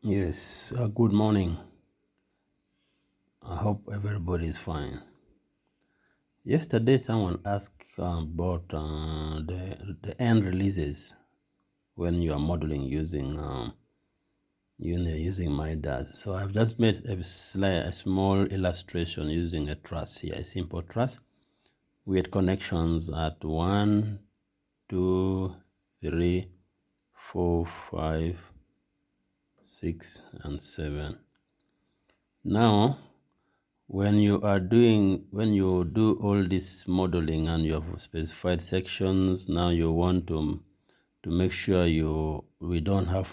Yes, good morning. I hope everybody is fine. Yesterday, someone asked about the end releases when you are modeling using Midas. So I've just made a small illustration using a truss here, a simple truss with connections at 1, 2, 3, 4, 5, 6, and 7. Now, when you do all this modeling and you have specified sections, now you want to make sure we don't have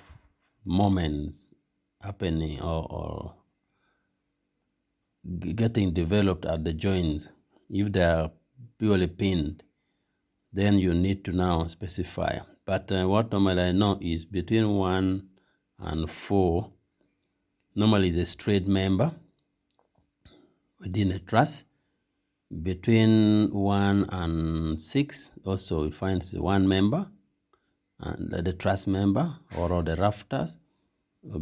moments happening or getting developed at the joints. If they are purely pinned, then you need to now specify. But what normally I know is between 1 and 4 normally is a straight member within a truss. Between 1 and 6, also it finds one member, and the truss member or the rafters.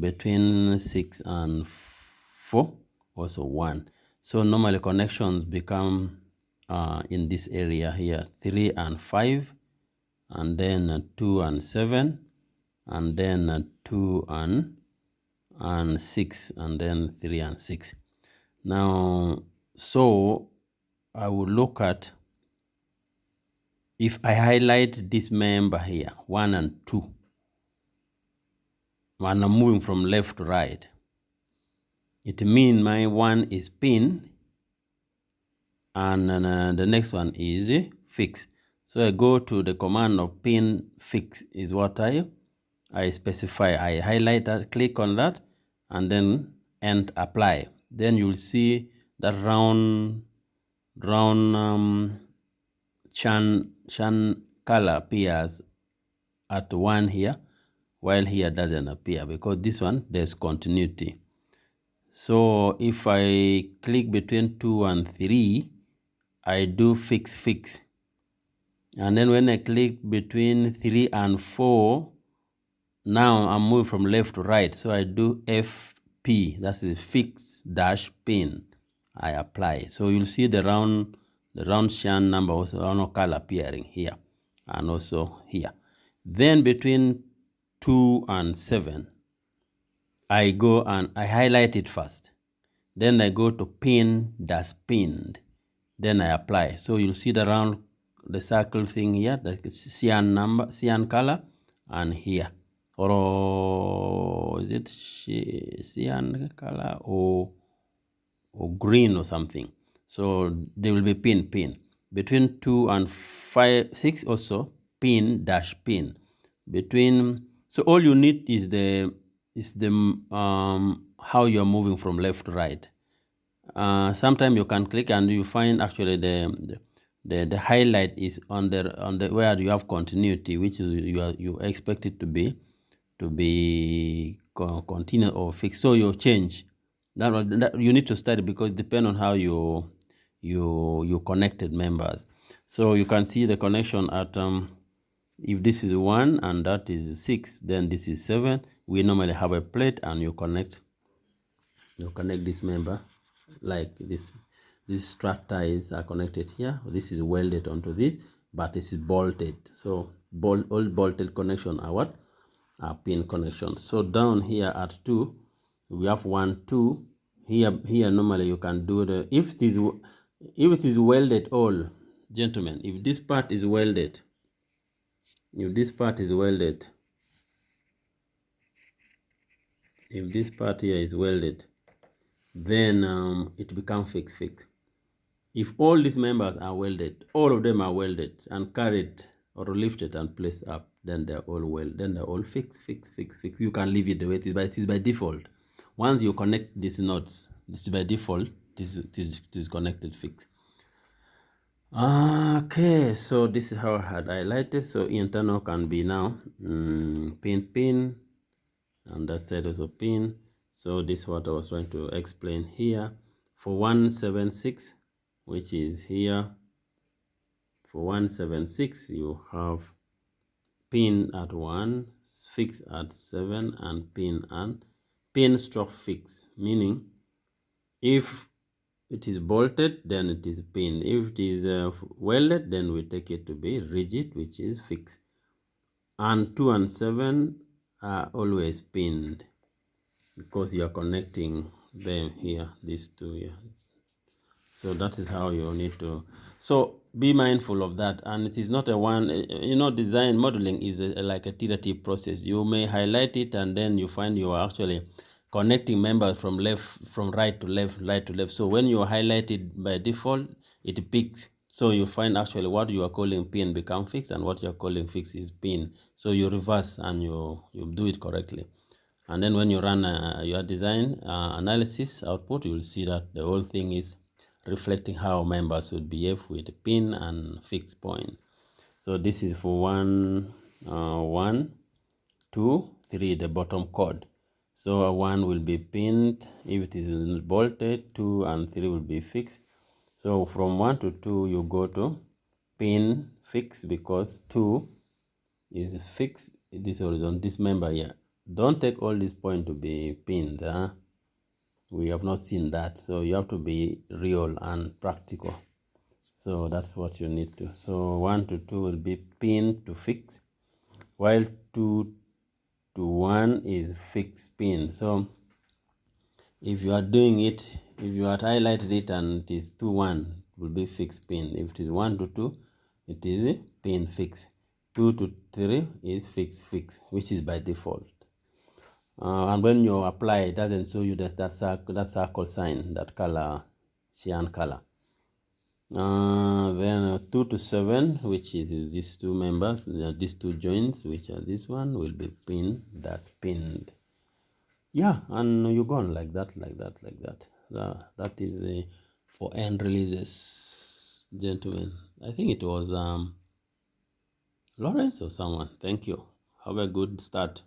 Between 6 and 4, also 1. So normally connections become in this area here 3 and 5, and then 2 and 7, and then 2 and 6, and then 3 and 6. Now, so I will look at, if I highlight this member here, 1 and 2, when I'm moving from left to right, it means my 1 is pin and the next one is fix. So I go to the command of pin fix is what I specify. I highlight that, click on that, and then apply. Then you'll see that round chan color appears at 1 here, while here doesn't appear because this one there's continuity. So if I click between 2 and 3, I do fix. And then when I click between 3 and 4, now I'm moving from left to right. So I do FP, that's the fix dash pin. I apply. So you'll see the round shan number also round color appearing here and also here. Then between 2 and 7, I go and I highlight it first. Then I go to pin dash pinned. Then I apply. So you'll see the circle thing here, the cyan color, and here. Or is it cyan color or green or something? So they will be pin. Between 2 and 5, 6 also, pin dash pin. So all you need is the how you're moving from left to right. Sometimes you can click and you find actually the highlight is on the where you have continuity, which is you expect it to be continuous or fixed. So you change that you need to study because it depends on how you connected members. So you can see the connection at if this is 1 and that is 6, then this is 7. We normally have a plate and you connect this member like this. These strut ties are connected here. This is welded onto this, but this is bolted. So all bolted connection are what? Are pin connections. So down here at 2, we have 1, 2. Here normally you can do if it is welded all, gentlemen, if this part is welded, if this part here is welded, then it becomes fixed. If all these members are welded, all of them are welded and carried or lifted and placed up, then they're all fixed. You can leave it the way it is, but it is by default. Once you connect these knots, this is by default, this is connected fixed. Okay, so this is how I had highlighted. So internal can be now pin, and that side also pin. So this is what I was trying to explain here. For 176, which is here, for 176, you have pin at 1, fix at 7, and pin pin stroke fix, meaning if it is bolted, then it is pinned. If it is welded, then we take it to be rigid, which is fixed. And 2 and 7 are always pinned because you are connecting them here, these two here. So that is how you need to. So be mindful of that. And it is not a one, design modeling is like a iterative process. You may highlight it and then you find you are actually connecting members from right to left, right to left. So when you highlight it by default, it picks. So you find actually what you are calling pin become fixed and what you are calling fixed is pin. So you reverse and you do it correctly. And then when you run your design analysis output, you will see that the whole thing is reflecting how members would behave with pin and fixed point. So this is for 1, 2, 3, the bottom chord. So 1 will be pinned if it is bolted, 2 and 3 will be fixed. So from 1 to 2, you go to pin fix because 2 is fixed this horizon, this member here. Don't take all this point to be pinned. We have not seen that. So you have to be real and practical. So that's what you need to. So 1 to 2 will be pinned to fix, while 2 to 1 is fixed pin. So if you are doing it, if you are highlighted it and it is 2, 1, it will be fixed pin. If it is 1 to 2, it is pin fix. 2 to 3 is fixed, which is by default. And when you apply, it doesn't show you that circle sign, that color, cyan color. Then 2 to 7, which is these two members, these two joints, which are this one, will be pinned, that's pinned. Yeah, and you go on like that. That is for end releases, gentlemen. I think it was Lawrence or someone. Thank you. Have a good start.